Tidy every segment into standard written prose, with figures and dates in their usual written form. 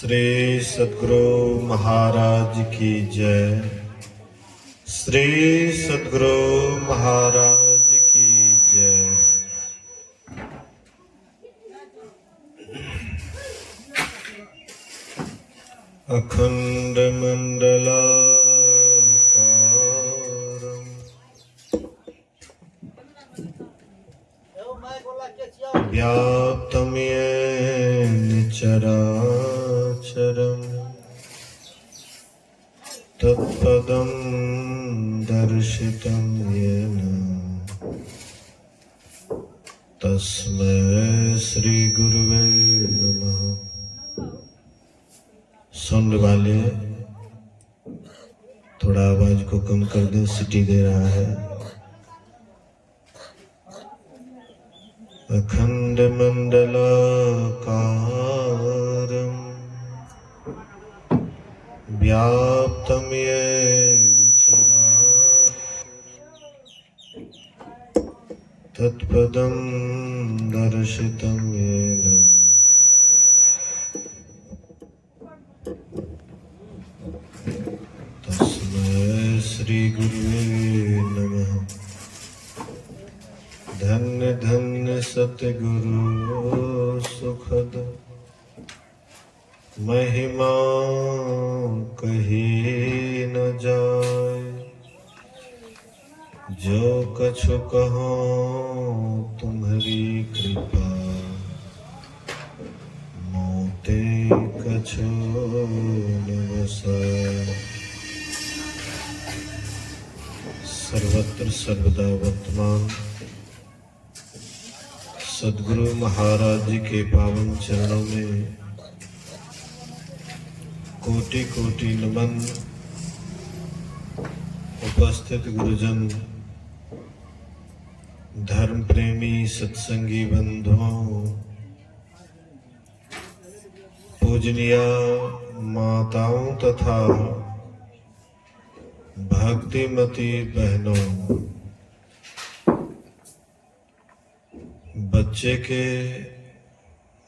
श्री सद्गुरु महाराज की जय। श्री सद्गुरु महाराज की जय। अखंड मंडलाकारं व्याप्तं येन चराचरं तत्पदं दर्शितं येन तस्मै श्री गुरुवे नमः। सुनने वाले थोड़ा आवाज को कम कर दे, सीटी दे रहा है। अखंड मंडलाकारं व्याप्तं येन चराचरं तत्पदं दर्शितं येन तस्मै श्री गुरुवे नमः। धन्य धन्य सतगुरु सुखद महिमा कही न जाय। जो कछु कहो तुम्हारी कृपा मोते कछु न बसाय। सर्वत्र सर्वदा वर्तमान सद्गुरु महाराज जी के पावन चरणों में कोटि कोटि नमन। उपस्थित गुरुजन, धर्म प्रेमी सत्संगी बंधुओं, पूजनीय माताओं तथा भक्तिमती बहनों, बच्चे के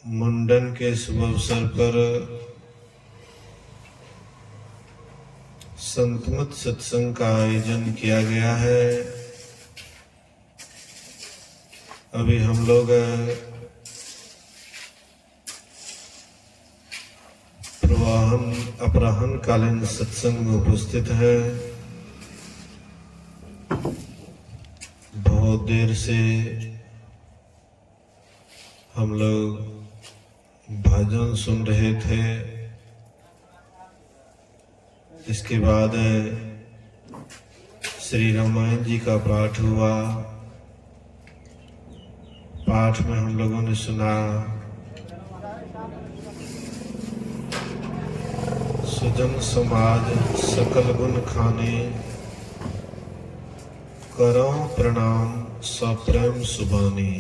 मुंडन के शुभ अवसर पर संतमत सत्संग का आयोजन किया गया है। अभी हम लोग अपराह्न कालीन सत्संग में उपस्थित है। बहुत देर से हम लोग भजन सुन रहे थे। इसके बाद श्री रामायण जी का पाठ हुआ। पाठ में हम लोगों ने सुना सुजन समाज सकल गुण खाने करो प्रणाम सप्रेम सुबानी।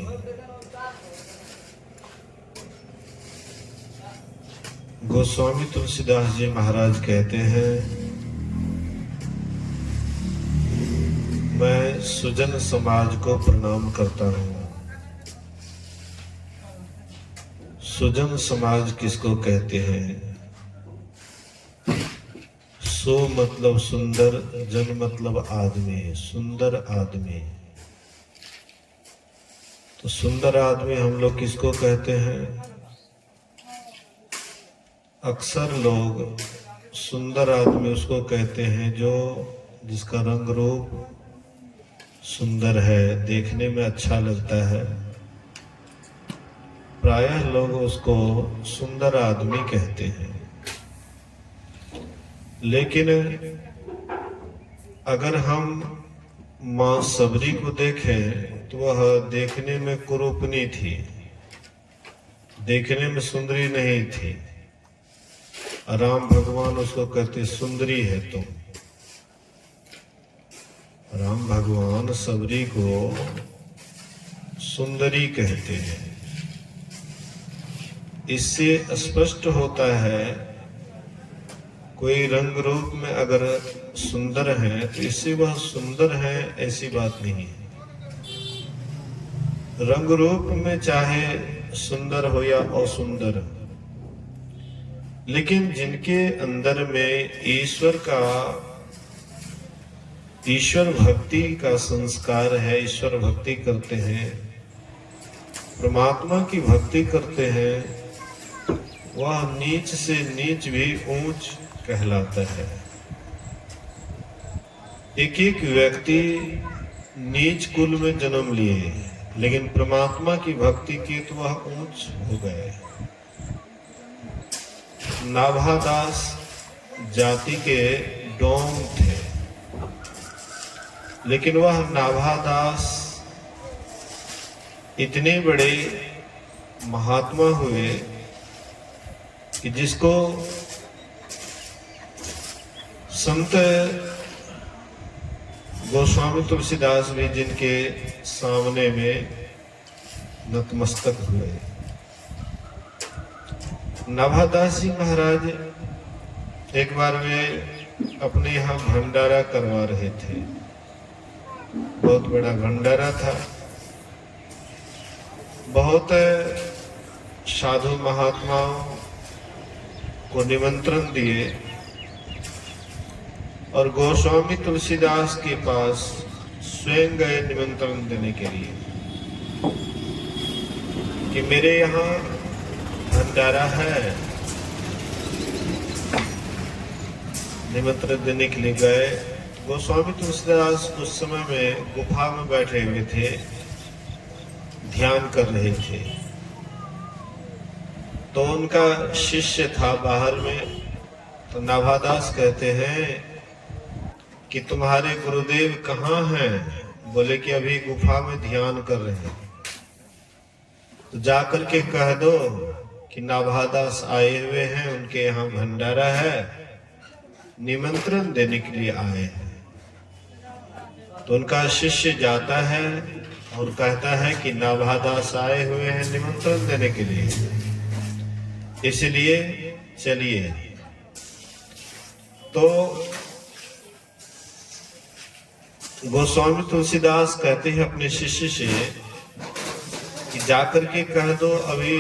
गोस्वामी तुलसीदास जी महाराज कहते हैं, मैं सुजन समाज को प्रणाम करता हूँ। सुजन समाज किसको कहते हैं? सो मतलब सुंदर, जन मतलब आदमी, सुंदर आदमी। तो सुंदर आदमी हम लोग किसको कहते हैं? अक्सर लोग सुंदर आदमी उसको कहते हैं जो जिसका रंग रूप सुंदर है, देखने में अच्छा लगता है। प्रायः लोग उसको सुंदर आदमी कहते हैं। लेकिन अगर हम मां सबरी को देखें तो वह देखने में कुरूपनी थी, देखने में सुंदरी नहीं थी। राम भगवान उसको कहते सुंदरी है तुम। राम भगवान सबरी को सुंदरी कहते हैं। इससे स्पष्ट होता है कोई रंग रूप में अगर सुंदर है तो इससे वह सुंदर है ऐसी बात नहीं है। रंग रूप में चाहे सुंदर हो या असुंदर, लेकिन जिनके अंदर में ईश्वर भक्ति का संस्कार है, ईश्वर भक्ति करते हैं, परमात्मा की भक्ति करते हैं, वह नीच से नीच भी ऊंच कहलाता है। एक एक व्यक्ति नीच कुल में जन्म लिए, लेकिन परमात्मा की भक्ति की तो वह ऊंच हो गए। नाभादास जाति के डोम थे, लेकिन वह नाभादास इतने बड़े महात्मा हुए कि जिसको संत गोस्वामी तुलसीदास भी जिनके सामने में नतमस्तक हुए। नाभादास जी महाराज एक बार वे अपने यहाँ भंडारा करवा रहे थे, बहुत बड़ा भंडारा था। बहुत साधु महात्माओं को निमंत्रण दिए और गोस्वामी तुलसीदास के पास स्वयं गए निमंत्रण देने के लिए कि मेरे यहाँ भंडारा है। निमंत्रण देने के लिए गए। गोस्वामी तुलसीदास उस समय में गुफा में बैठे हुए थे, ध्यान कर रहे थे। तो उनका शिष्य था बाहर में। तो नाभादास कहते हैं कि तुम्हारे गुरुदेव कहाँ हैं? बोले कि अभी गुफा में ध्यान कर रहे हैं। तो जाकर के कह दो कि नाभादास आए हुए हैं, उनके यहाँ भंडारा है, निमंत्रण देने के लिए आए हैं। तो उनका शिष्य जाता है और कहता है कि नाभादास आए हुए हैं निमंत्रण देने के लिए, इसलिए चलिए। तो गोस्वामी तुलसीदास कहते हैं अपने शिष्य से कि जाकर के कह दो अभी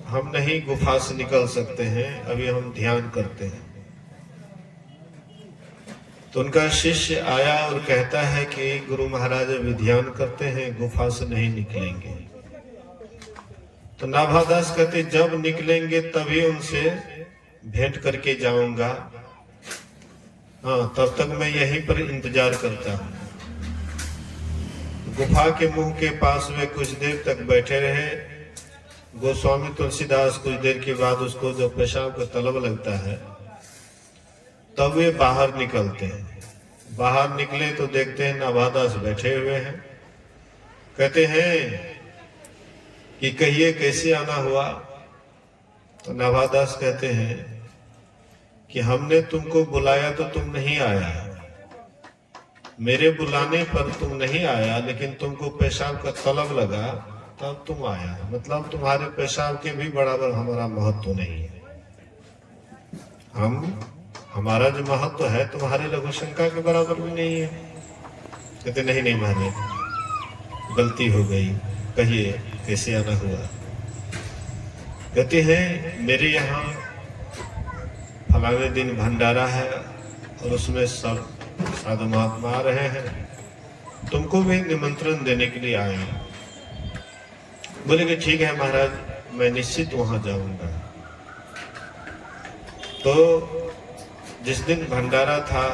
हम नहीं गुफा से निकल सकते हैं, अभी हम ध्यान करते हैं। तो उनका शिष्य आया और कहता है कि गुरु महाराज अभी ध्यान करते हैं, गुफा से नहीं निकलेंगे। तो नाभादास कहते जब निकलेंगे तभी उनसे भेंट करके जाऊंगा, हाँ तब तक मैं यहीं पर इंतजार करता हूँ। गुफा के मुंह के पास वे कुछ देर तक बैठे रहे। गोस्वामी तुलसीदास कुछ देर के बाद उसको जो पेशाब का तलब लगता है तब वे बाहर निकलते हैं। बाहर निकले तो देखते हैं नाभादास बैठे हुए हैं। कहते हैं कि कहिए कैसे आना हुआ? तो नाभादास कहते हैं कि हमने तुमको बुलाया तो तुम नहीं आया, मेरे बुलाने पर तुम नहीं आया, लेकिन तुमको पेशाब का तलब लगा तब तुम आया। मतलब तुम्हारे पेशाब के भी बराबर हमारा महत्व नहीं है। हमारा जो महत्व है तुम्हारे लघुशंका के बराबर भी नहीं है। कहते नहीं नहीं महाराज गलती हो गई, कहिए कैसे आना हुआ? कहते हैं मेरे यहाँ फलाने दिन भंडारा है और उसमें सब साधु महात्मा आ रहे हैं, तुमको भी निमंत्रण देने के लिए आए हैं। बोले कि ठीक है महाराज, मैं निश्चित वहां जाऊंगा। तो जिस दिन भंडारा था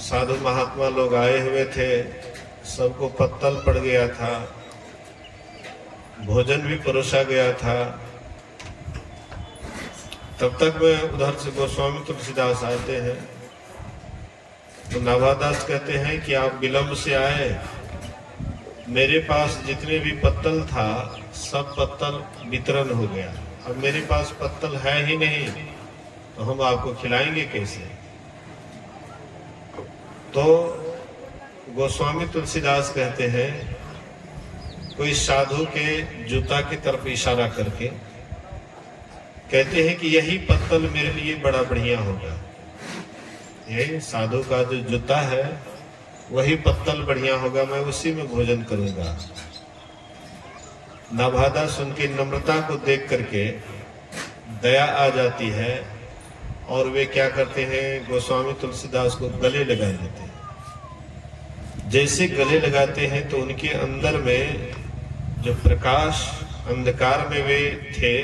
साधु महात्मा लोग आए हुए थे, सबको पत्तल पड़ गया था, भोजन भी परोसा गया था। तब तक में उधर से गोस्वामी तुलसीदास आते हैं। तो नाभादास कहते हैं कि आप विलंब से आए, मेरे पास जितने भी पत्तल था सब पत्तल वितरण हो गया, अब मेरे पास पत्तल है ही नहीं, तो हम आपको खिलाएंगे कैसे? तो गोस्वामी तुलसीदास कहते हैं कोई साधु के जूता की तरफ इशारा करके कहते हैं कि यही पत्तल मेरे लिए बड़ा बढ़िया होगा, ये साधु का जो जूता है वही पत्तल बढ़िया होगा, मैं उसी में भोजन करूंगा। नाभादास उनकी नम्रता को देख करके दया आ जाती है और वे क्या करते हैं, गोस्वामी तुलसीदास को गले लगा लेते हैं। जैसे गले लगाते हैं तो उनके अंदर में जो प्रकाश, अंधकार में वे थे,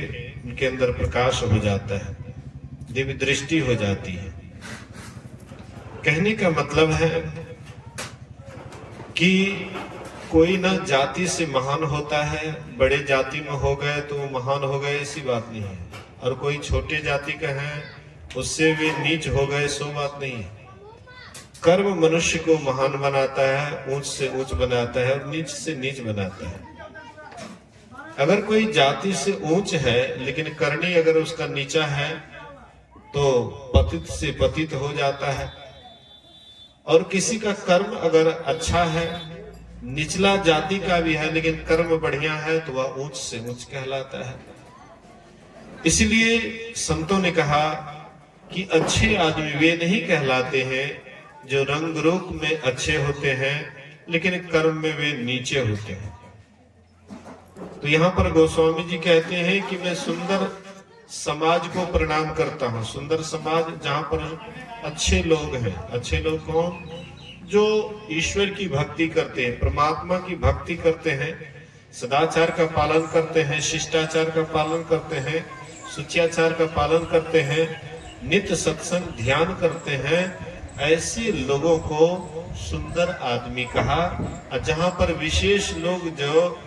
उनके अंदर प्रकाश हो जाता है, दिव्य दृष्टि हो जाती है। कहने का मतलब है कि कोई ना जाति से महान होता है, बड़े जाति में हो गए तो महान हो गए, ऐसी बात नहीं है। और कोई छोटे जाति का है उससे वे नीच हो गए, सो बात नहीं है। कर्म मनुष्य को महान बनाता है, ऊंच से ऊंच बनाता है और नीच से नीच बनाता है। अगर कोई जाति से ऊंच है लेकिन करनी अगर उसका नीचा है तो पतित से पतित हो जाता है। और किसी का कर्म अगर अच्छा है, निचला जाति का भी है लेकिन कर्म बढ़िया है, तो वह ऊंच से ऊंच कहलाता है। इसलिए संतों ने कहा कि अच्छे आदमी वे नहीं कहलाते हैं जो रंग रूप में अच्छे होते हैं लेकिन कर्म में वे नीचे होते हैं। तो यहाँ पर गोस्वामी जी कहते हैं कि मैं सुंदर समाज को प्रणाम करता हूँ। सुंदर समाज जहाँ पर अच्छे लोग हैं। अच्छे लोग कौन? जो ईश्वर की भक्ति करते हैं, परमात्मा की भक्ति करते हैं, सदाचार का पालन करते हैं, शिष्टाचार का पालन करते हैं, सुचियाचार का पालन करते हैं, नित्य सत्संग ध्यान करते हैं। ऐसे लोगों को सुंदर आदमी कहा। और जहाँ पर विशेष लोग जो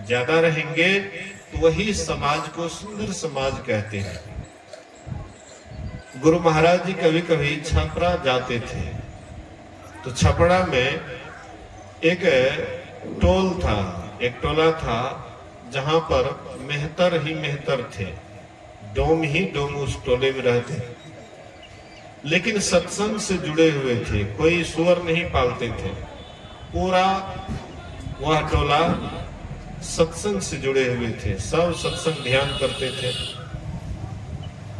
ज्यादा रहेंगे तो वही समाज को सुंदर समाज कहते हैं। गुरु महाराज जी कभी कभी छपरा जाते थे तो छपरा में एक टोल था, एक टोला था जहां पर मेहतर ही मेहतर थे, डोम ही डोम उस टोले में रहते, लेकिन सत्संग से जुड़े हुए थे, कोई सुअर नहीं पालते थे। पूरा वह टोला सत्संग से जुड़े हुए थे, सब सत्संग ध्यान करते थे।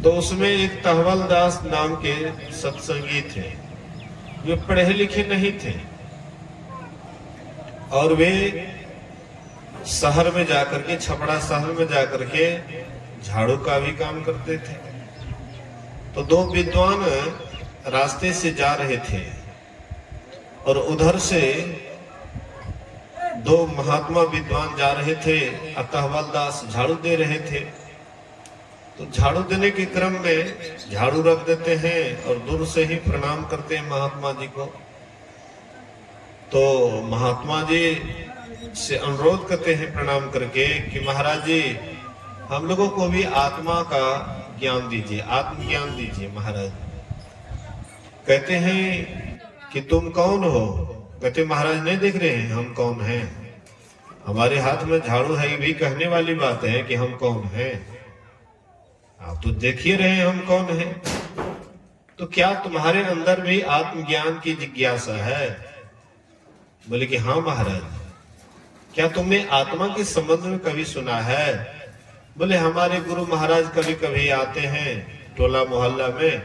तो उसमें एक तहवल दास नाम के सत्संगी थे, वे पढ़े लिखे नहीं थे और वे शहर में जाकर के, छपड़ा शहर में जाकर के झाड़ू का भी काम करते थे। तो दो विद्वान रास्ते से जा रहे थे और उधर से दो महात्मा विद्वान जा रहे थे। अतहवल दास झाड़ू दे रहे थे। तो झाड़ू देने के क्रम में झाड़ू रख देते हैं और दूर से ही प्रणाम करते हैं महात्मा जी को। तो महात्मा जी से अनुरोध करते हैं प्रणाम करके कि महाराज जी, हम लोगों को भी आत्मा का ज्ञान दीजिए, आत्मज्ञान दीजिए। महाराज कहते हैं कि तुम कौन हो? कहते महाराज नहीं देख रहे हैं हम कौन हैं? हमारे हाथ में झाड़ू है, ये भी कहने वाली बात है कि हम कौन हैं। आप तो देख ही रहे हैं हम कौन हैं। तो क्या तुम्हारे अंदर भी आत्मज्ञान की जिज्ञासा है? बोले कि हाँ महाराज। क्या तुमने आत्मा के संबंध में कभी सुना है? बोले हमारे गुरु महाराज कभी कभी आते हैं टोला मोहल्ला में,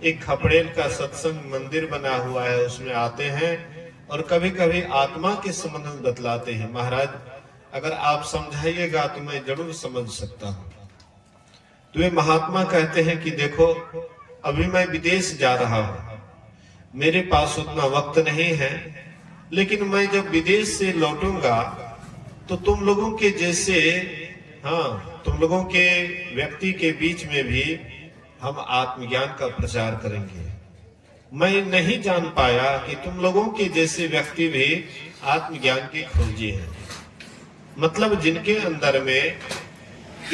एक खपड़ेल का सत्संग मंदिर बना हुआ है, उसमें आते हैं और कभी कभी आत्मा के संबंध में बतलाते हैं। महाराज अगर आप समझाइएगा तो मैं जरूर समझ सकता हूँ। तो वे महात्मा कहते हैं कि देखो, अभी मैं विदेश जा रहा हूँ, मेरे पास उतना वक्त नहीं है, लेकिन मैं जब विदेश से लौटूंगा तो तुम लोगों के जैसे, हाँ, तुम लोगों के व्यक्ति के बीच में भी हम आत्मज्ञान का प्रचार करेंगे। मैं नहीं जान पाया कि तुम लोगों के जैसे व्यक्ति भी आत्मज्ञान के खोजी हैं। मतलब जिनके अंदर में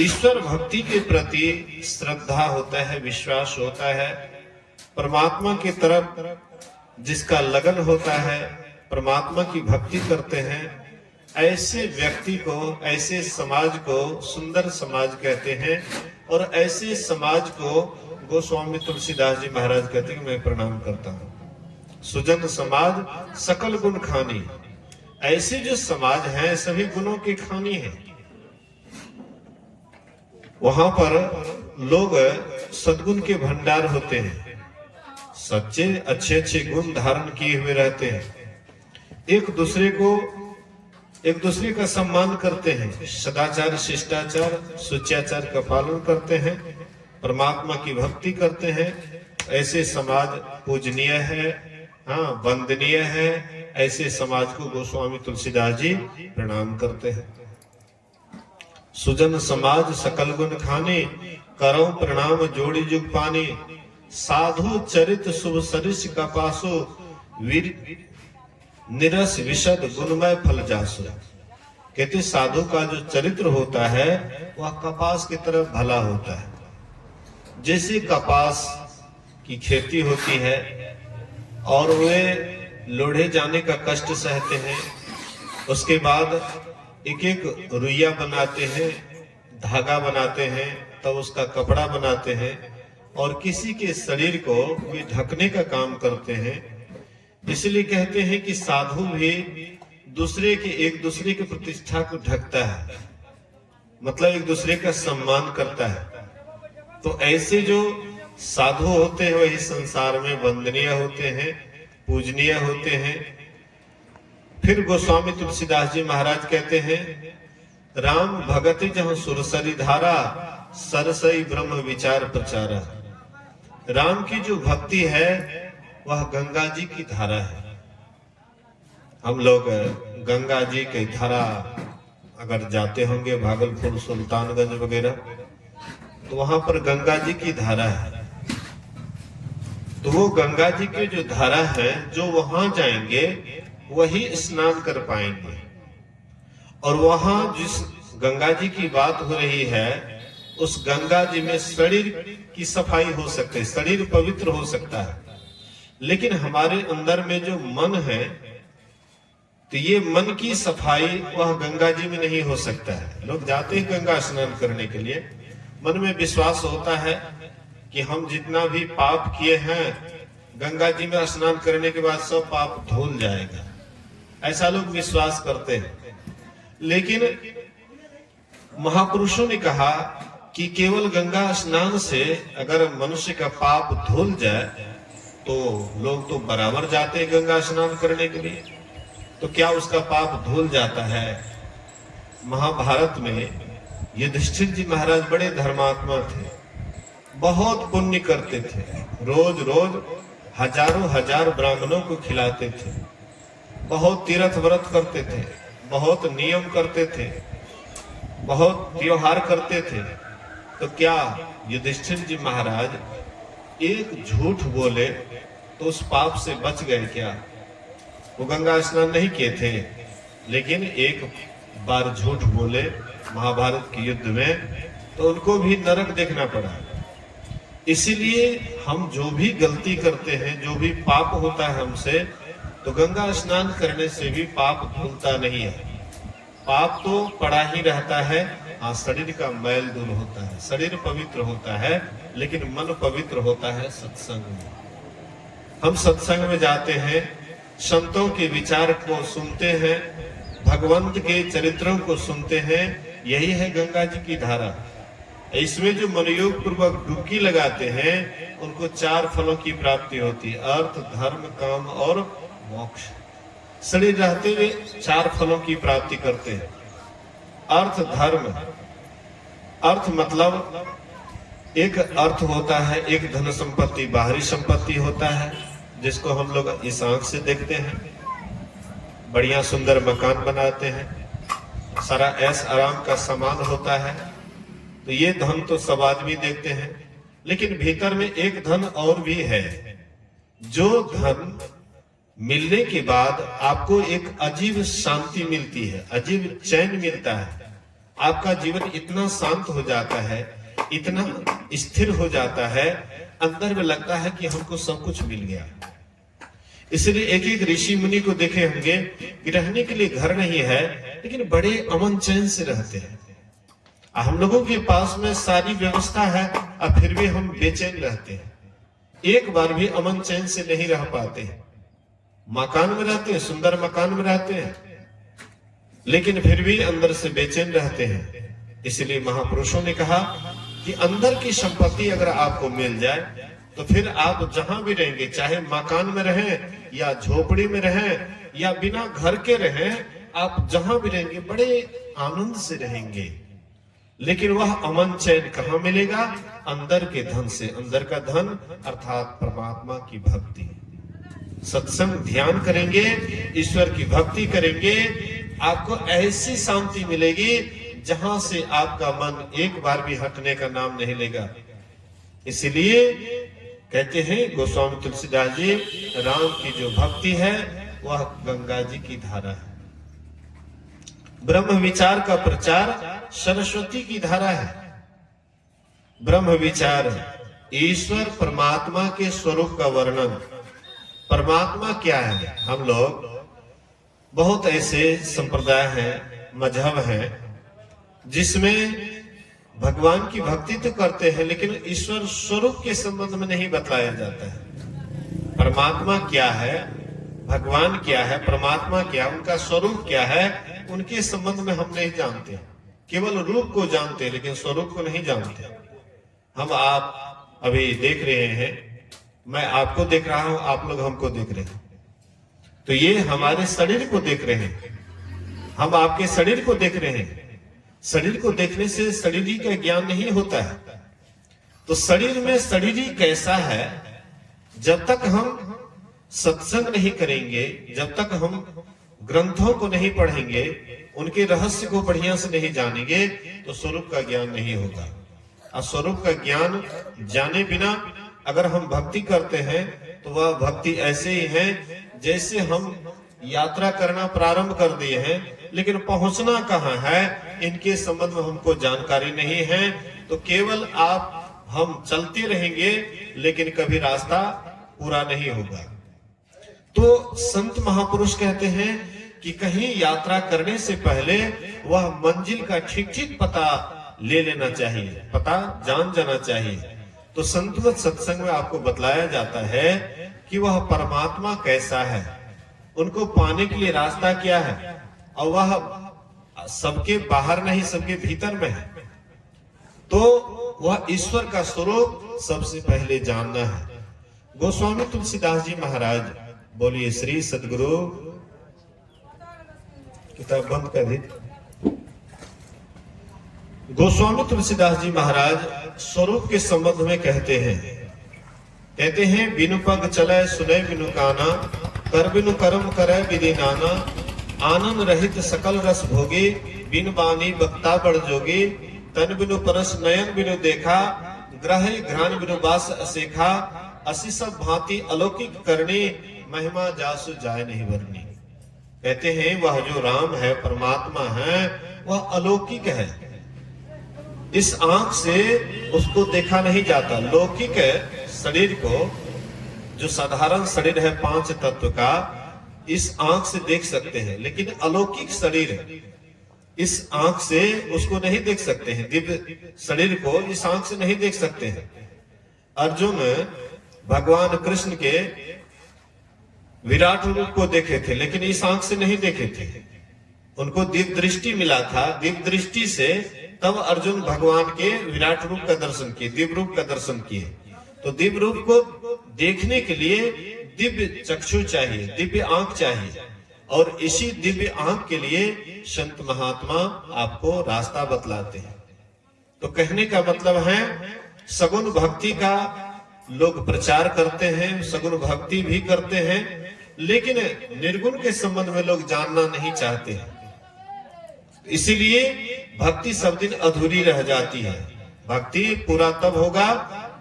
ईश्वर भक्ति के प्रति श्रद्धा होता है, विश्वास होता है, परमात्मा की तरफ जिसका लगन होता है, परमात्मा की भक्ति करते हैं, ऐसे व्यक्ति को, ऐसे समाज को सुंदर समाज कहते हैं। और ऐसे समाज को गोस्वामी तुलसीदास जी महाराज कहते हैं मैं प्रणाम करता हूँ। सुजन समाज सकल गुण खानी। ऐसे जो समाज है सभी गुणों की खानी है। वहां पर लोग सद्गुण के भंडार होते हैं, सच्चे अच्छे अच्छे गुण धारण किए हुए रहते हैं, एक दूसरे का सम्मान करते हैं, सदाचार शिष्टाचार सुचियाचार का पालन करते हैं, परमात्मा की भक्ति करते हैं, ऐसे समाज पूजनीय है, हाँ वंदनीय है। ऐसे समाज को गोस्वामी तुलसीदास जी प्रणाम करते हैं। सुजन समाज सकल गुण खाने, करो प्रणाम जोड़ी जुग पानी। साधु चरित शुभ सरिस का पासो, वीर निरस विशद गुणमय फल जासो। कहते साधु का जो चरित्र होता है वह कपास की तरफ भला होता है। जैसे कपास की खेती होती है और वे लोढ़े जाने का कष्ट सहते हैं, उसके बाद एक एक रुइया बनाते हैं, धागा बनाते हैं, तब उसका कपड़ा बनाते हैं और किसी के शरीर को वे ढकने का काम करते हैं। इसलिए कहते हैं कि साधु भी एक दूसरे की प्रतिष्ठा को ढकता है, मतलब एक दूसरे का सम्मान करता है। तो ऐसे जो साधु होते हैं वही संसार में वंदनीय होते हैं, पूजनीय होते हैं। फिर गोस्वामी तुलसीदास जी महाराज कहते हैं, राम भगति जहाँ सुरसरी धारा, सरसई ब्रह्म विचार प्रचारा। राम की जो भक्ति है वह गंगा जी की धारा है। हम लोग गंगा जी की धारा अगर जाते होंगे भागलपुर, सुल्तानगंज वगैरह, तो वहां पर गंगा जी की धारा है। तो वो गंगा जी की जो धारा है, जो वहां जाएंगे वही स्नान कर पाएंगे। और वहां जिस गंगा जी की बात हो रही है, उस गंगा जी में शरीर की सफाई हो सकती है, शरीर पवित्र हो सकता है। लेकिन हमारे अंदर में जो मन है, तो ये मन की सफाई वह गंगा जी में नहीं हो सकता है। लोग जाते हैं गंगा स्नान करने के लिए, मन में विश्वास होता है कि हम जितना भी पाप किए हैं गंगा जी में स्नान करने के बाद सब पाप धुल जाएगा, ऐसा लोग विश्वास करते हैं। लेकिन महापुरुषों ने कहा कि केवल गंगा स्नान से अगर मनुष्य का पाप धुल जाए तो लोग तो बराबर जाते हैं गंगा स्नान करने के लिए, तो क्या उसका पाप धुल जाता है? महाभारत में युधिष्ठिर जी महाराज बड़े धर्मात्मा थे, बहुत पुण्य करते थे, रोज रोज हजारों हजार ब्राह्मणों को खिलाते थे, बहुत तीर्थ व्रत करते थे, बहुत नियम करते थे, बहुत त्योहार करते थे। तो क्या युधिष्ठिर जी महाराज एक झूठ बोले तो उस पाप से बच गए क्या? वो गंगा स्नान नहीं किए थे, लेकिन एक बार झूठ बोले महाभारत के युद्ध में, तो उनको भी नरक देखना पड़ा। इसीलिए हम जो भी गलती करते हैं, जो भी पाप होता है हमसे, तो गंगा स्नान करने से भी पाप धुलता नहीं है। पाप तो पड़ा ही रहता है। हाँ, शरीर का मैल दूर होता है, शरीर पवित्र होता है, लेकिन मन पवित्र होता है सत्संग में। हम सत्संग में जाते हैं, संतों के विचार को सुनते हैं, भगवंत के चरित्रों को सुनते हैं, यही है गंगा जी की धारा। इसमें जो मनोयोग पूर्वक डुबकी लगाते हैं उनको 4 फलों की प्राप्ति होती है, अर्थ, धर्म, काम और मोक्ष। शरीर रहते हुए 4 फलों की प्राप्ति करते हैं। अर्थ, धर्म, अर्थ मतलब एक अर्थ होता है, एक धन संपत्ति, बाहरी संपत्ति होता है, जिसको हम लोग इस आंख से देखते हैं, बढ़िया सुंदर मकान बनाते हैं, सारा ऐश आराम का सामान होता है, तो ये धन तो सब आदमी देखते हैं। लेकिन भीतर में एक धन और भी है, जो धन मिलने के बाद आपको एक अजीब शांति मिलती है, अजीब चैन मिलता है। आपका जीवन इतना शांत हो जाता है, इतना स्थिर हो जाता है, अंदर में लगता है कि हमको सब कुछ मिल गया। इसलिए एक एक ऋषि मुनि को देखे होंगे कि रहने के लिए घर नहीं है, लेकिन बड़े अमन चैन से रहते हैं। हम लोगों के पास में सारी व्यवस्था है और फिर भी हम बेचैन रहते हैं, एक बार भी अमन चैन से नहीं रह पाते हैं। मकान में रहते हैं, सुंदर मकान में रहते हैं, लेकिन फिर भी अंदर से बेचैन रहते हैं। इसलिए महापुरुषों ने कहा कि अंदर की संपत्ति अगर आपको मिल जाए तो फिर आप जहां भी रहेंगे, चाहे मकान में रहें या झोपड़ी में रहें या बिना घर के रहें, आप जहां भी रहेंगे बड़े आनंद से रहेंगे। लेकिन वह अमन चैन कहाँ मिलेगा? अंदर के धन से। अंदर का धन अर्थात परमात्मा की भक्ति। सत्संग ध्यान करेंगे, ईश्वर की भक्ति करेंगे, आपको ऐसी शांति मिलेगी जहां से आपका मन एक बार भी हटने का नाम नहीं लेगा। इसलिए कहते हैं गोस्वामी तुलसीदास जी, राम की जो भक्ति है वह गंगा जी की धारा है। ब्रह्म विचार का प्रचार सरस्वती की धारा है। ब्रह्म विचार, ईश्वर परमात्मा के स्वरूप का वर्णन। परमात्मा क्या है? हम लोग बहुत ऐसे संप्रदाय हैं, मजहब हैं, जिसमें भगवान की भक्ति तो करते हैं लेकिन ईश्वर स्वरूप के संबंध में नहीं बताया जाता है। परमात्मा क्या है, भगवान क्या है, परमात्मा क्या, उनका स्वरूप क्या है, उनके संबंध में हम नहीं जानते। केवल रूप को जानते हैं लेकिन स्वरूप को नहीं जानते। हम आप अभी देख रहे हैं, मैं आपको देख रहा हूं, आप लोग हमको देख रहे हैं, तो ये हमारे शरीर को देख रहे हैं, हम आपके शरीर को देख रहे हैं। शरीर को देखने से शरीरी का ज्ञान नहीं होता है। तो शरीर में शरीरी कैसा है, जब तक हम सत्संग नहीं करेंगे, जब तक हम ग्रंथों को नहीं पढ़ेंगे, उनके रहस्य को बढ़िया से नहीं जानेंगे, तो स्वरूप का ज्ञान नहीं होगा। और स्वरूप का ज्ञान जाने बिना अगर हम भक्ति करते हैं तो वह भक्ति ऐसे ही है जैसे हम यात्रा करना प्रारंभ कर दिए हैं, लेकिन पहुंचना कहाँ है इनके संबंध में हमको जानकारी नहीं है। तो केवल हम चलते रहेंगे लेकिन कभी रास्ता पूरा नहीं होगा। तो संत महापुरुष कहते हैं कि कहीं यात्रा करने से पहले वह मंजिल का ठीक ठीक पता ले लेना चाहिए, पता जान जाना चाहिए। तो संतवत सत्संग में आपको बतलाया जाता है कि वह परमात्मा कैसा है, उनको पाने के लिए रास्ता क्या है, और वह सबके बाहर नहीं सबके भीतर में है। तो वह ईश्वर का स्वरूप सबसे पहले जानना है। गोस्वामी तुलसीदास जी महाराज, बोलिए श्री सद्गुरु। किताब बंद कर दी। गोस्वामी तुलसीदास जी महाराज स्वरूप के संबंध में कहते हैं बिनु पग चले सुने बिनु काना, कर बिनु कर्म करे विधि नाना, आनंद रहित सकल रस भोगे, बिन बानी बक्ता बढ़ जोगे, तन बिनु परस नयन बिनु देखा, ग्रह घ्राण बिनु बास असेखा, असी सब भांति अलौकिक करनी, महिमा जासु जाय नहीं वर्णी। कहते हैं वह जो राम है, परमात्मा है, वह अलौकिक है। इस आंख से उसको देखा नहीं जाता। लौकिक शरीर को, जो साधारण शरीर है पांच तत्व का, इस आंख से देख सकते हैं, लेकिन अलौकिक शरीर इस आंख से उसको नहीं देख सकते हैं। दिव्य शरीर को इस आंख से नहीं देख सकते हैं। अर्जुन भगवान कृष्ण के विराट रूप को देखे थे लेकिन इस आंख से नहीं देखे थे। उनको दिव्य दृष्टि मिला था। दिव्य दृष्टि से तब अर्जुन भगवान के विराट रूप का दर्शन किए, दिव्य रूप का दर्शन किए। तो दिव्य रूप को देखने के लिए दिव्य चक्षु चाहिए, दिव्य आंख चाहिए, और इसी दिव्य आंख के लिए संत महात्मा आपको रास्ता बतलाते हैं। तो कहने का मतलब है सगुण भक्ति का लोग प्रचार करते हैं, सगुण भक्ति भी करते हैं, लेकिन निर्गुण के संबंध में लोग जानना नहीं चाहते हैं। इसीलिए भक्ति सब दिन अधूरी रह जाती है। भक्ति पूरा तब होगा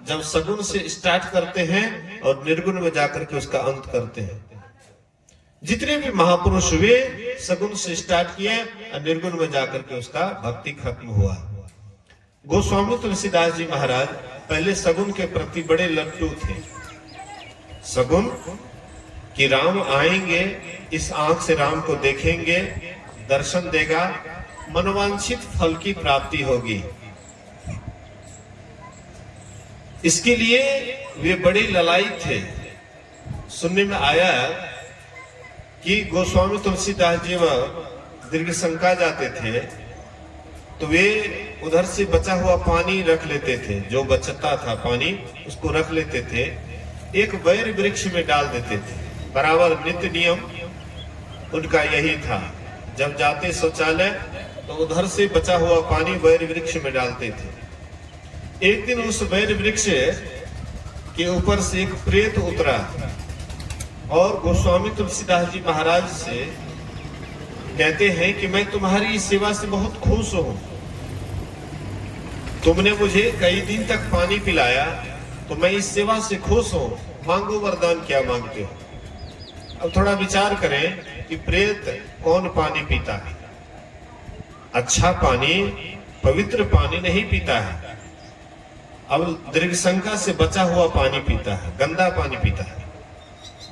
जब सगुण से स्टार्ट करते हैं और निर्गुण में जाकर के उसका अंत करते हैं। जितने भी महापुरुष हुए सगुण से स्टार्ट किए और निर्गुण में जाकर के उसका भक्ति खत्म हुआ। गोस्वामी तुलसीदास जी महाराज पहले सगुण के प्रति बड़े लट्टू थे। सगुण कि राम आएंगे, इस आंख से राम को देखेंगे, दर्शन देगा, मनोवांछित फल की प्राप्ति होगी। इसके लिए वे बड़े ललायित थे। सुनने में आया कि गोस्वामी तुलसीदास जी वह दीर्घ शंका जाते थे तो वे उधर से बचा हुआ पानी रख लेते थे, जो बचता था पानी उसको रख लेते थे, एक बैर वृक्ष में डाल देते थे। बराबर नित्य नियम उनका यही था। जब जाते शौचालय तो उधर से बचा हुआ पानी बैर वृक्ष में डालते थे। एक दिन उस बैर वृक्ष के ऊपर से एक प्रेत उतरा और गोस्वामी तुलसीदास जी महाराज से कहते हैं कि मैं तुम्हारी इस सेवा से बहुत खुश हूं, तुमने मुझे कई दिन तक पानी पिलाया, तो मैं इस सेवा से खुश हूं, मांगो वरदान, क्या मांगते हो। अब थोड़ा विचार करें कि प्रेत कौन पानी पीता है? अच्छा पानी, पवित्र पानी नहीं पीता है। अब दीर्घशंका से बचा हुआ पानी पीता है, गंदा पानी पीता है।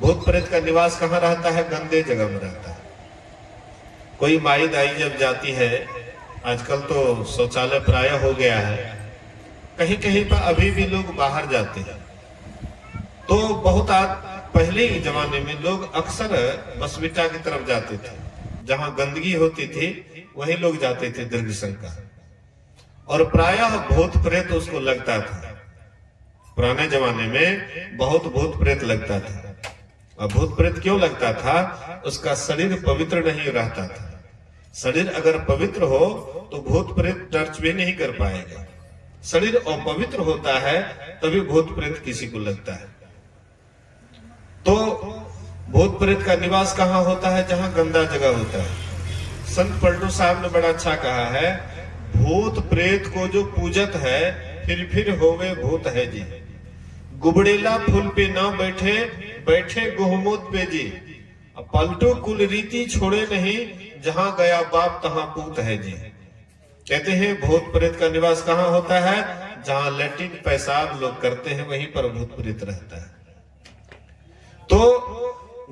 भूत प्रेत का निवास कहाँ रहता है? गंदे जगह में रहता है। कोई माई दाई जब जाती है, आजकल तो शौचालय प्राय हो गया है, कहीं कहीं पर अभी भी लोग बाहर जाते हैं, तो बहुत पहले के जमाने में लोग अक्सर बसबिट्टा की तरफ जाते थे, जहां गंदगी होती थी वहीं लोग जाते थे दीर्घशंका, और प्रायः भूत प्रेत उसको लगता था। पुराने जमाने में बहुत भूत प्रेत लगता था। और भूत प्रेत क्यों लगता था? उसका शरीर पवित्र नहीं रहता था। शरीर अगर पवित्र हो तो भूत प्रेत टच भी नहीं कर पाएगा। शरीर अपवित्र होता है तभी भूत प्रेत किसी को लगता है। तो भूत प्रेत का निवास कहाँ होता है? जहां गंदा जगह होता है। संत पलटू साहब ने बड़ा अच्छा कहा है, भूत प्रेत को जो पूजत है फिर होवे भूत है जी। गुबड़ेला फूल पे ना बैठे, बैठे गुहमूत पे जी। पलटू कुल रीति छोड़े नहीं, जहां गया बाप तहां पूत है जी। कहते हैं भूत प्रेत का निवास कहाँ होता है? जहां लैट्रिन पेशाब लोग करते हैं वहीं पर भूत प्रेत रहता है। तो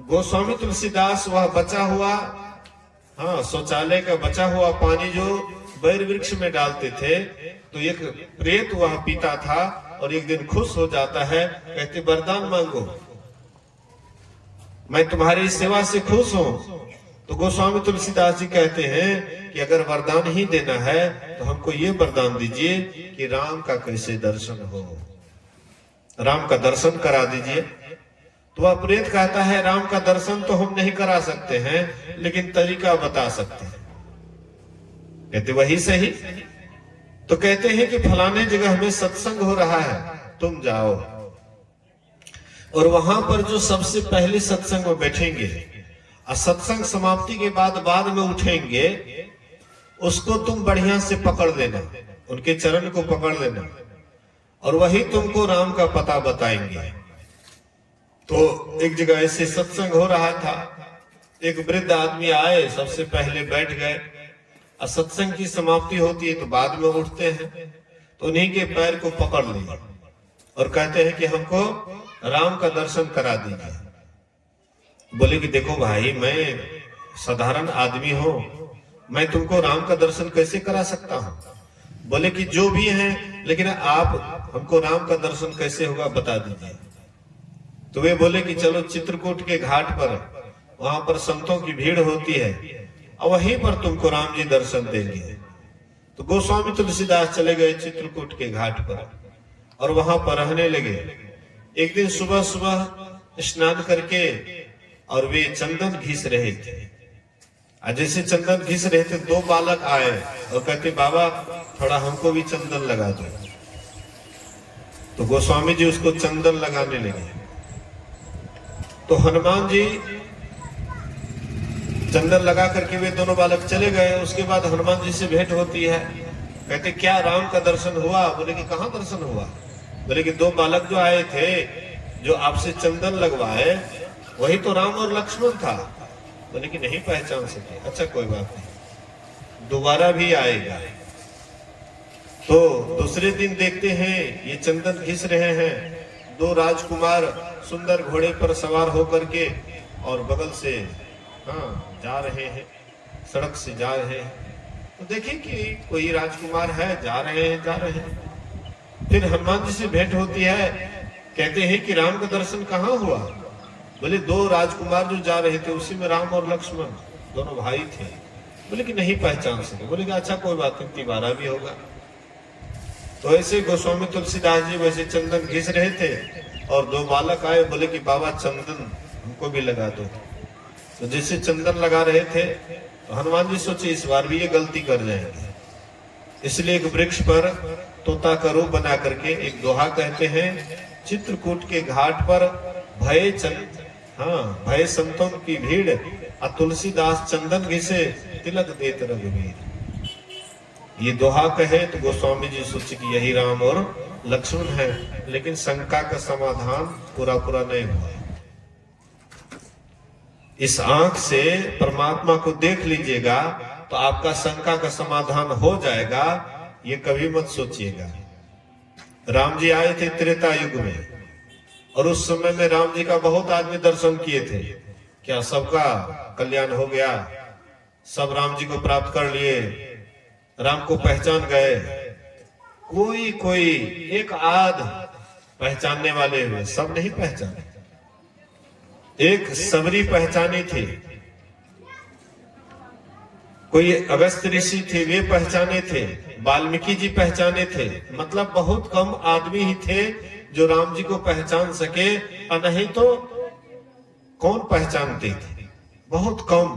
गोस्वामी तुलसीदास वह बचा हुआ, शौचालय का बचा हुआ पानी जो बैर वृक्ष में डालते थे, तो एक प्रेत वह पीता था और एक दिन खुश हो जाता है, कहते वरदान मांगो, मैं तुम्हारी सेवा से खुश हूं। तो गोस्वामी तुलसीदास जी कहते हैं कि अगर वरदान ही देना है तो हमको ये वरदान दीजिए कि राम का कैसे दर्शन हो, राम का दर्शन करा दीजिए। तो वह प्रेत कहता है राम का दर्शन तो हम नहीं करा सकते हैं, लेकिन तरीका बता सकते हैं। कहते वही सही। तो कहते हैं कि फलाने जगह में सत्संग हो रहा है, तुम जाओ और वहां पर जो सबसे पहले सत्संग में बैठेंगे और सत्संग समाप्ति के बाद में उठेंगे, उसको तुम बढ़िया से पकड़ लेना, उनके चरण को पकड़ लेना, और वही तुमको राम का पता बताएंगे। तो एक जगह ऐसे सत्संग हो रहा था, एक वृद्ध आदमी आए, सबसे पहले बैठ गए, और सत्संग की समाप्ति होती है तो बाद में उठते हैं, तो उन्हीं के पैर को पकड़ लिए और कहते हैं कि हमको राम का दर्शन करा दीजिए। बोले कि देखो भाई, मैं साधारण आदमी हूं, मैं तुमको राम का दर्शन कैसे करा सकता हूं। बोले कि जो भी हैं, लेकिन आप हमको राम का दर्शन कैसे होगा बता दीजिए। तो वे बोले कि चलो चित्रकूट के घाट पर, वहां पर संतों की भीड़ होती है और वहीं पर तुमको राम जी दर्शन देंगे। तो गोस्वामी तुलसीदास चले गए चित्रकूट के घाट पर और वहां पर रहने लगे। एक दिन सुबह सुबह स्नान करके और वे चंदन घिस रहे थे, और जैसे चंदन घिस रहे थे, दो बालक आए और कहते बाबा थोड़ा हमको भी चंदन लगा दो। तो गोस्वामी जी उसको चंदन लगाने लगे। तो हनुमान जी चंदन लगा करके वे दोनों बालक चले गए। उसके बाद हनुमान जी से भेंट होती है, कहते क्या राम का दर्शन हुआ? बोले कि कहाँ दर्शन हुआ? बोले कि दो बालक जो आए थे, जो आपसे चंदन लगवाए, वही तो राम और लक्ष्मण था। बोले कि नहीं पहचान सके। अच्छा कोई बात नहीं, दोबारा भी आएगा। तो दूसरे दिन देखते हैं ये चंदन घिस रहे हैं, दो राजकुमार सुंदर घोड़े पर सवार होकर के और बगल से जा रहे हैं, सड़क से जा रहे हैं। तो देखिए कि कोई राजकुमार है, जा रहे हैं। फिर हनुमान जी से भेंट होती है, कहते हैं कि राम का दर्शन कहाँ हुआ? बोले दो राजकुमार जो जा रहे थे उसी में राम और लक्ष्मण दोनों भाई थे। बोले कि नहीं पहचान सके। बोले कि अच्छा कोई बात नहीं, तिबारा भी होगा। तो ऐसे गोस्वामी तुलसीदास जी वैसे चंदन घिस रहे थे और दो बालक आए, बोले कि बाबा चंदन हमको भी लगा दो। तो जैसे चंदन लगा रहे थे तो हनुमान जी सोचे इस बार भी ये गलती कर जाएंगे, इसलिए एक वृक्ष पर तोता का रूप बना करके एक दोहा कहते हैं, चित्रकूट के घाट पर भय संतों की भीड़, तुलसीदास चंदन घिसे तिलक देत रघुवीर। ये दोहा कहे तो गोस्वामी जी सोचे कि यही राम और लक्ष्मण है, लेकिन शंका का समाधान पूरा नहीं हुआ। इस आंख से परमात्मा को देख लीजिएगा तो आपका शंका का समाधान हो जाएगा, ये कभी मत सोचिएगा। राम जी आए थे त्रेता युग में, और उस समय में राम जी का बहुत आदमी दर्शन किए थे। क्या सबका कल्याण हो गया? सब राम जी को प्राप्त कर लिए, राम को पहचान गए? कोई एक आध पहचानने वाले हुए, सब नहीं पहचाने। एक सबरी पहचानी थी, कोई अगस्त ऋषि थे वे पहचाने थे, वाल्मीकि जी पहचाने थे। मतलब बहुत कम आदमी ही थे जो राम जी को पहचान सके, और नहीं तो कौन पहचानते थे? बहुत कम।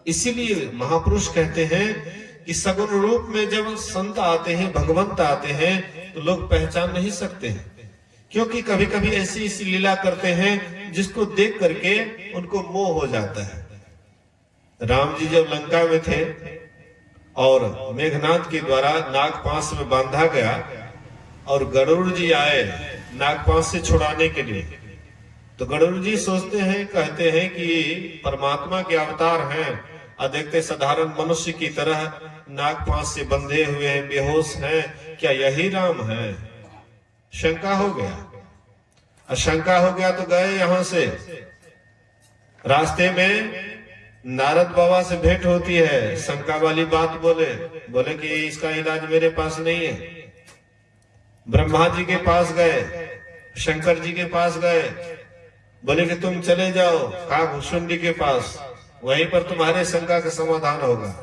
इसीलिए महापुरुष कहते हैं कि सगुण रूप में जब संत आते हैं, भगवंत आते हैं, तो लोग पहचान नहीं सकते हैं, क्योंकि कभी कभी ऐसी लीला करते हैं जिसको देख करके उनको मोह हो जाता है। राम जी जब लंका में थे और मेघनाथ के द्वारा नागपाश में बांधा गया, और गरुड़ जी आए नागपाश से छुड़ाने के लिए, तो गरुड़ जी सोचते हैं, कहते हैं कि परमात्मा के अवतार हैं, और देखते साधारण मनुष्य की तरह नागपाश से बंधे हुए हैं, बेहोश हैं, क्या यही राम है? शंका हो गया। शंका हो गया तो गए यहां से। रास्ते में नारद बाबा से भेंट होती है, शंका वाली बात बोले कि इसका इलाज मेरे पास नहीं है। ब्रह्मा जी के पास गए, शंकर जी के पास गए, बोले कि तुम चले जाओ काकभूषुंडी के पास, वहीं पर तुम्हारे शंका का समाधान होगा।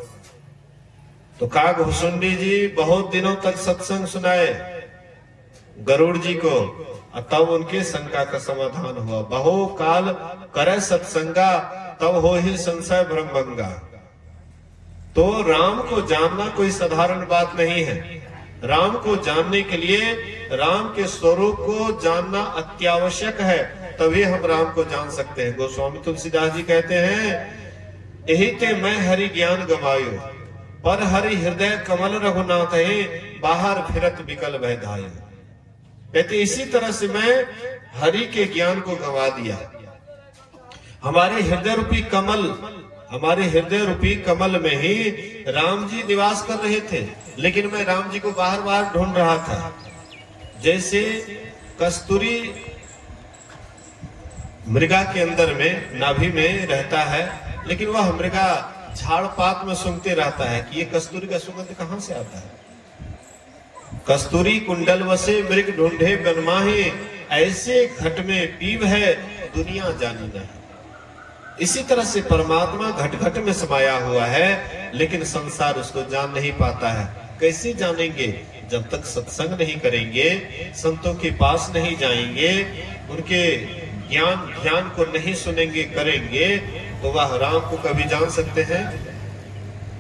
तो काकभूषुंडी जी बहुत दिनों तक सत्संग सुनाए गरुड़ जी को, तब उनके शंका का समाधान हुआ। बहु काल करे सत्संगा, तब हो ही संशय ब्रह्मंगा। तो राम को जानना कोई साधारण बात नहीं है। राम को जानने के लिए राम के स्वरूप को जानना अत्यावश्यक है, तभी हम राम को जान सकते हैं। गोस्वामी तुलसीदास जी कहते हैं, यही ते मैं हरि ज्ञान गवायो, पर हरि हृदय कमल रघुनाथ है, बाहर फिरत विकल भय धायो। कहते इसी तरह से मैं हरि के ज्ञान को गवा दिया। हमारे हृदय रूपी कमल में ही राम जी निवास कर रहे थे, लेकिन मैं राम जी को बाहर ढूंढ रहा था। जैसे कस्तूरी मृगा के अंदर में नाभि में रहता है, लेकिन वह मृगा झाड़ पात में सूंघते रहता है कि ये कस्तूरी का सुगंध कहां से आता है। कस्तूरी कुंडल वसे मृग ढूंढे बनमाहे, ऐसे घट में पीव है दुनिया जानी नहीं। इसी तरह से परमात्मा घट घट में समाया हुआ है, लेकिन संसार उसको जान नहीं पाता है। कैसे जानेंगे? जब तक सत्संग नहीं करेंगे, संतों के पास नहीं जाएंगे, उनके ज्ञान को नहीं सुनेंगे करेंगे, तो वह राम को कभी जान सकते हैं?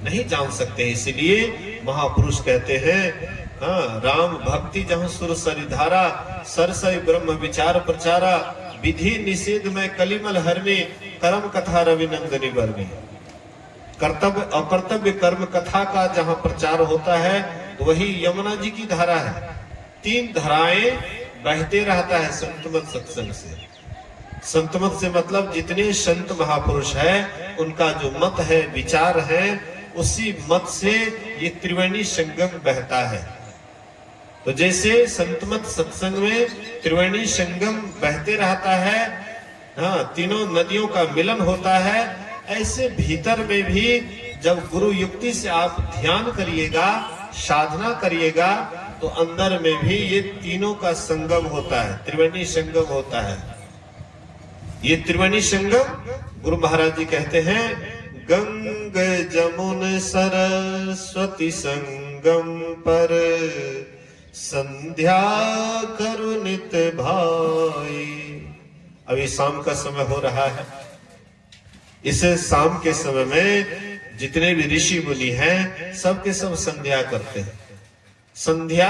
नहीं जान सकते। इसलिए महापुरुष कहते हैं, हाँ, राम भक्ति जहाँ सुर सरिधारा, सरसई ब्रह्म विचार प्रचारा, विधि निषेध में कलिमल हरने, कर्म कथा रविनंदनी बरने। कर्तव्य अकर्तव्य कर्म कथा का जहाँ प्रचार होता है, तो वही यमुना जी की धारा है। 3 धाराएं बहते रहता है संतमत सत्संग से। संतमत से मतलब जितने संत महापुरुष है, उनका जो मत है, विचार है, उसी मत से ये त्रिवेणी संगम बहता है। तो जैसे संतमत सत्संग में त्रिवेणी संगम बहते रहता है, हाँ, तीनों नदियों का मिलन होता है, ऐसे भीतर में भी जब गुरु युक्ति से आप ध्यान करिएगा, साधना करिएगा, तो अंदर में भी ये तीनों का संगम होता है, त्रिवेणी संगम होता है। ये त्रिवेणी संगम गुरु महाराज जी कहते हैं, गंग जमुन सरस्वती संगम पर संध्या करु नित भाई। अभी शाम का समय हो रहा है। इस शाम के समय में जितने भी ऋषि मुनि हैं सबके सब संध्या करते हैं। संध्या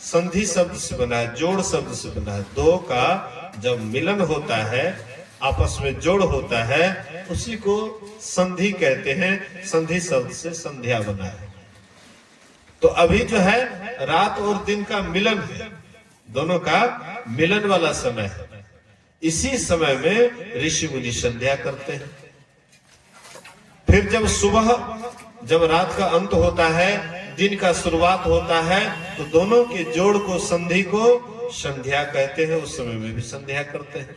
संधि शब्द से बना है, जोड़ शब्द से बना है। दो का जब मिलन होता है, आपस में जोड़ होता है, उसी को संधि कहते हैं। संधि शब्द से संध्या बना है। तो अभी जो है रात और दिन का मिलन है, दोनों का मिलन वाला समय है। इसी समय में ऋषि मुनि संध्या करते हैं। फिर जब सुबह, जब रात का अंत होता है, दिन का शुरुआत होता है, तो दोनों के जोड़ को, संधि को संध्या कहते हैं। उस समय में भी संध्या करते हैं।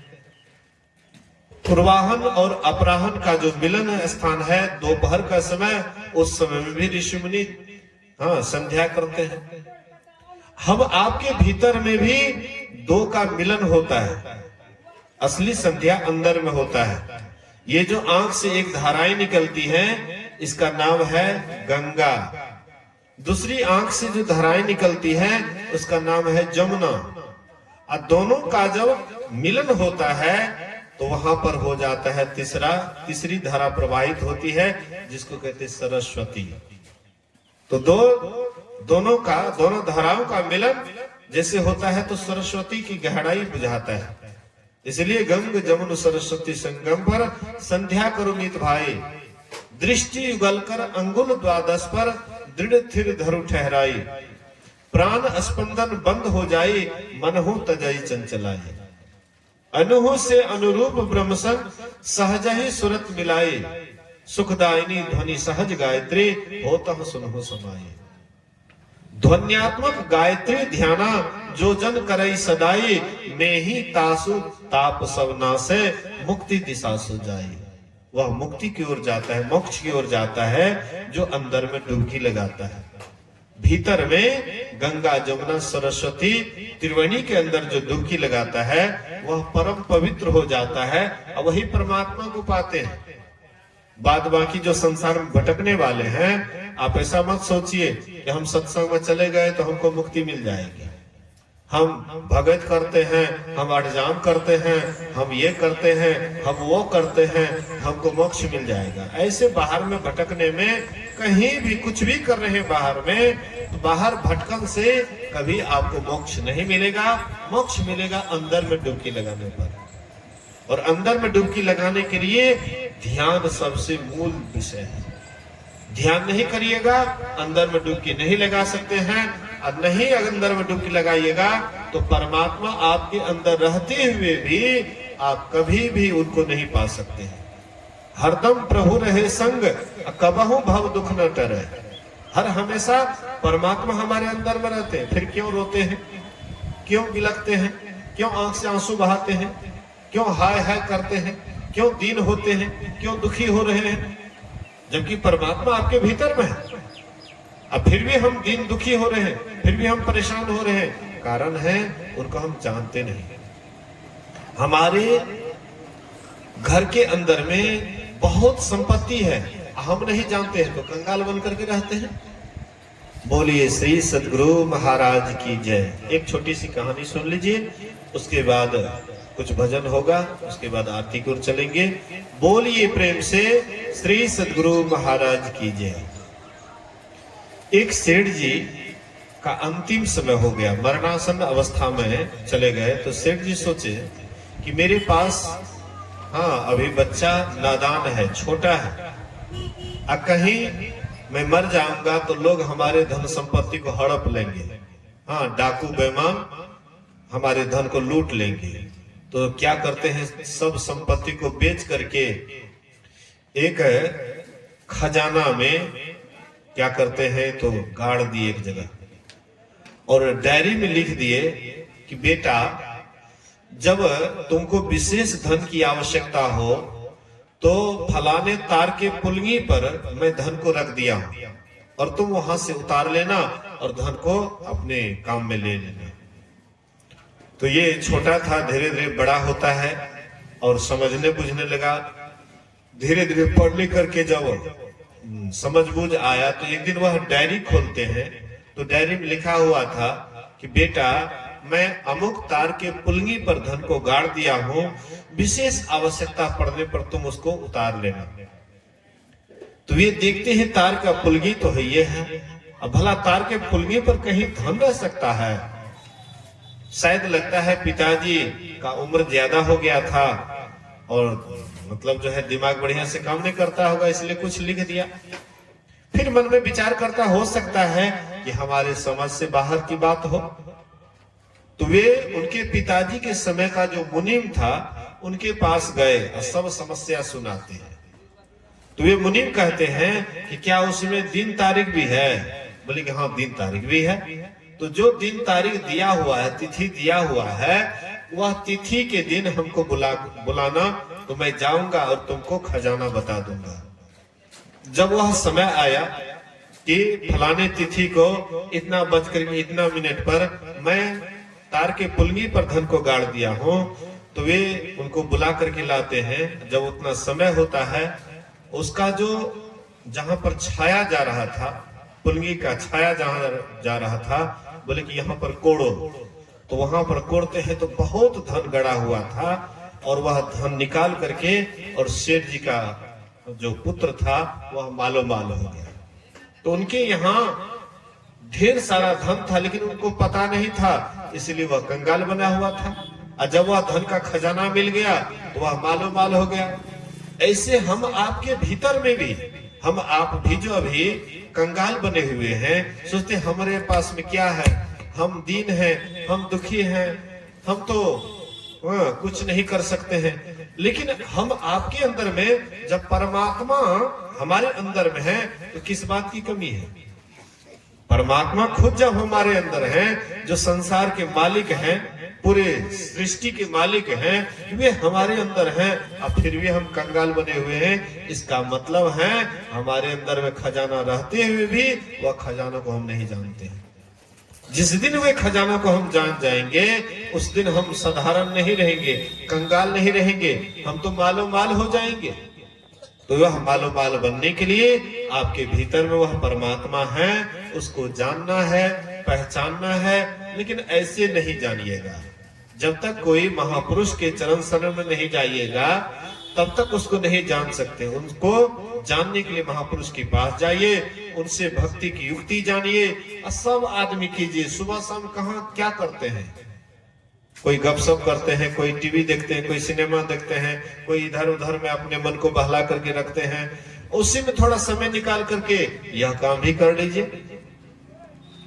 पूर्वाहन और अपराहन का जो मिलन स्थान है, दोपहर का समय, उस समय में भी ऋषि मुनि संध्या करते हैं। हम आपके भीतर में भी दो का मिलन होता है। असली संध्या अंदर में होता है। ये जो आंख से एक धाराएं निकलती हैं, इसका नाम है गंगा। दूसरी आंख से जो धाराएं निकलती हैं, उसका नाम है जमुना। और दोनों का जब मिलन होता है तो वहां पर हो जाता है तीसरी धारा प्रवाहित होती है, जिसको कहते हैं सरस्वती। तो दोनों धाराओं का मिलन जैसे होता है तो सरस्वती की गहराई बुझाता है। इसलिए गंग जमुन सरस्वती संगम पर संध्या करो मित भाई, दृष्टि युगल कर अंगुल द्वादश पर दृढ़ थिर धरु ठहराई, प्राण स्पंदन बंद हो जाए, मनहु तजई चंचलाई, अनुभव से अनुरूप ब्रह्म संग सहज ही सुरत मिलाई, सुखदायिनी ध्वनि सहज गायत्री होतम सुनहु समाई। ध्वन्यात्मक गायत्री ध्याना जो जन करई सदाई, में ही तासु ताप सब नासे, मुक्ति दिशा सु जाई। वह मुक्ति की ओर जाता है, मोक्ष की ओर जाता है, जो अंदर में डुबकी लगाता है। भीतर में गंगा जमुना सरस्वती त्रिवेणी के अंदर जो डुबकी लगाता है, वह परम पवित्र हो जाता है और वही परमात्मा को पाते हैं। बाद बाकी जो संसार में भटकने वाले हैं, आप ऐसा मत सोचिए कि हम सत्संग में चले गए तो हमको मुक्ति मिल जाएगी। हम भगत करते हैं, हम अठजाम करते हैं, हम ये करते हैं, हम वो करते हैं, हमको मोक्ष मिल जाएगा। ऐसे बाहर में भटकने में, कहीं भी कुछ भी कर रहे हैं बाहर में, तो बाहर भटकन से कभी आपको मोक्ष नहीं मिलेगा। मोक्ष मिलेगा अंदर में डुबकी लगाने पर। और अंदर में डुबकी लगाने के लिए ध्यान सबसे मूल विषय है। ध्यान नहीं करिएगा, अंदर में डुबकी नहीं लगा सकते हैं। और नहीं अंदर में डुबकी लगाइएगा तो परमात्मा आपके अंदर रहते हुए भी आप कभी भी उनको नहीं पा सकते हैं। हरदम प्रभु रहे संग, कबहु भव दुख न टरे। हर हमेशा परमात्मा हमारे अंदर में रहते हैं। फिर क्यों रोते हैं, क्यों बिलखते हैं, क्यों आंख से आंसू बहाते हैं, क्यों हाय हाय करते हैं, क्यों दीन होते हैं, क्यों दुखी हो रहे हैं, जबकि परमात्मा आपके भीतर में है। अब फिर भी हम दीन दुखी हो रहे हैं, फिर भी हम परेशान हो रहे हैं। कारण है उनको हम जानते नहीं। हमारे घर के अंदर में बहुत संपत्ति है, हम नहीं जानते हैं तो कंगाल बन करके रहते हैं। बोलिए श्री सद्गुरु महाराज की जय। एक छोटी सी कहानी सुन लीजिए, उसके बाद कुछ भजन होगा, उसके बाद आरती की ओर चलेंगे। बोलिए प्रेम से श्री सद्गुरु महाराज की जय। एक सेठ जी का अंतिम समय हो गया, मरणासन अवस्था में चले गए। तो सेठ जी सोचे कि मेरे पास अभी बच्चा नादान है, छोटा है, अब कहीं मैं मर जाऊंगा तो लोग हमारे धन संपत्ति को हड़प लेंगे। डाकू बेईमान हमारे धन को लूट लेंगे। तो क्या करते हैं, सब संपत्ति को बेच करके एक खजाना में क्या करते हैं तो गाड़ दिए एक जगह, और डायरी में लिख दिए कि बेटा जब तुमको विशेष धन की आवश्यकता हो तो फलाने तार के पुलगी पर मैं धन को रख दिया हूं, और तुम वहां से उतार लेना और धन को अपने काम में ले लेना। तो ये छोटा था, धीरे धीरे बड़ा होता है और समझने बुझने लगा। धीरे धीरे पढ़ लिख करके जब समझ बूझ आया तो एक दिन वह डायरी खोलते हैं, तो डायरी में लिखा हुआ था कि बेटा मैं अमुक तार के पुलगी पर धन को गाड़ दिया हूं, विशेष आवश्यकता पड़ने पर तुम उसको उतार लेना। तो ये देखते हैं तार का पुलगी तो है ये है। अब भला तार के पुलगी पर कहीं धन रह सकता है? शायद लगता है पिताजी का उम्र ज्यादा हो गया था और मतलब जो है दिमाग बढ़िया से काम नहीं करता होगा, इसलिए कुछ लिख दिया। फिर मन में विचार करता, हो सकता है कि हमारे समझ से बाहर की बात हो। तो वे उनके पिताजी के समय का जो मुनीम था उनके पास गए और सब समस्या सुनाते हैं। तो वे मुनीम कहते हैं कि क्या उसमें दिन तारीख भी है? बोले कि हाँ दिन तारीख भी है। तो जो दिन तारीख दिया हुआ है, तिथि दिया हुआ है, वह तिथि के दिन हमको बुलाना, तो मैं जाऊंगा और तुमको खजाना बता दूंगा। जब वह समय आया कि फलाने तिथि को इतना बजकर इतना मिनट पर मैं तार के पुलगी पर धन को गाड़ दिया हूं, तो वे उनको बुला करके लाते हैं। जब उतना समय होता है, उसका जो जहां पर छाया जा रहा था, पुलगी का छाया जहां जा रहा था, बोले कि यहाँ पर कोड़ो। तो वहां पर कोड़ते हैं तो बहुत धन गड़ा हुआ था और वह धन निकाल करके, और सेठ जी का जो पुत्र था वह मालो माल हो गया। तो उनके यहाँ ढेर सारा धन था लेकिन उनको पता नहीं था, इसलिए वह कंगाल बना हुआ था। और जब वह धन का खजाना मिल गया तो वह मालो माल हो गया। ऐसे हम आपके भीतर में भी, हम आप भी जो अभी कंगाल बने हुए हैं, सोचते हमारे पास में क्या है, हम दीन हैं, हम दुखी हैं, हम तो कुछ नहीं कर सकते हैं। लेकिन हम आपके अंदर में, जब परमात्मा हमारे अंदर में है तो किस बात की कमी है? परमात्मा खुद जब हमारे अंदर हैं, जो संसार के मालिक हैं, पूरे सृष्टि के मालिक हैं, वे हमारे अंदर हैं, और फिर भी हम कंगाल बने हुए हैं। इसका मतलब है हमारे अंदर में खजाना रहते हुए भी वह खजाना को हम नहीं जानते हैं। जिस दिन वे खजाना को हम जान जाएंगे, उस दिन हम साधारण नहीं रहेंगे, कंगाल नहीं रहेंगे, हम तो मालो माल हो जाएंगे। तो वह मालो माल बनने के लिए आपके भीतर में वह परमात्मा है, उसको जानना है, पहचानना है। लेकिन ऐसे नहीं जानिएगा, जब तक कोई महापुरुष के चरण शरण में नहीं जाइएगा तब तक उसको नहीं जान सकते। उनको जानने के लिए महापुरुष के पास जाइए, उनसे भक्ति की युक्ति जानिए। सब आदमी कीजिए, सुबह शाम कहाँ क्या करते हैं? कोई गपशप करते हैं, कोई टीवी देखते हैं, कोई सिनेमा देखते हैं, कोई इधर उधर में अपने मन को बहला करके रखते हैं। उसी में थोड़ा समय निकाल करके यह काम भी कर लीजिए।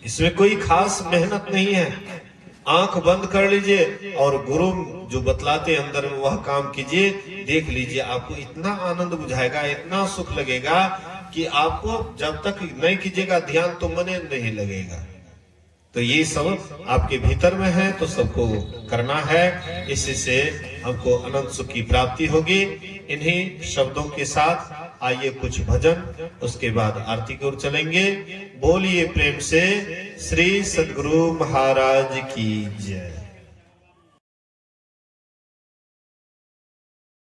इसमें कोई खास मेहनत नहीं है। आंख बंद कर लीजिए और गुरु जो बतलाते अंदर में वह काम कीजिए। देख लीजिए, आपको इतना आनंद बुझाएगा, इतना सुख लगेगा कि आपको जब तक नहीं कीजिएगा ध्यान तो मने नहीं लगेगा। तो ये सब आपके भीतर में है, तो सबको करना है। इसी से हमको अनंत सुख की प्राप्ति होगी। इन्हीं शब्दों के साथ आइए कुछ भजन, उसके बाद आरती की ओर चलेंगे। बोलिए प्रेम से श्री सद्गुरु महाराज की जय।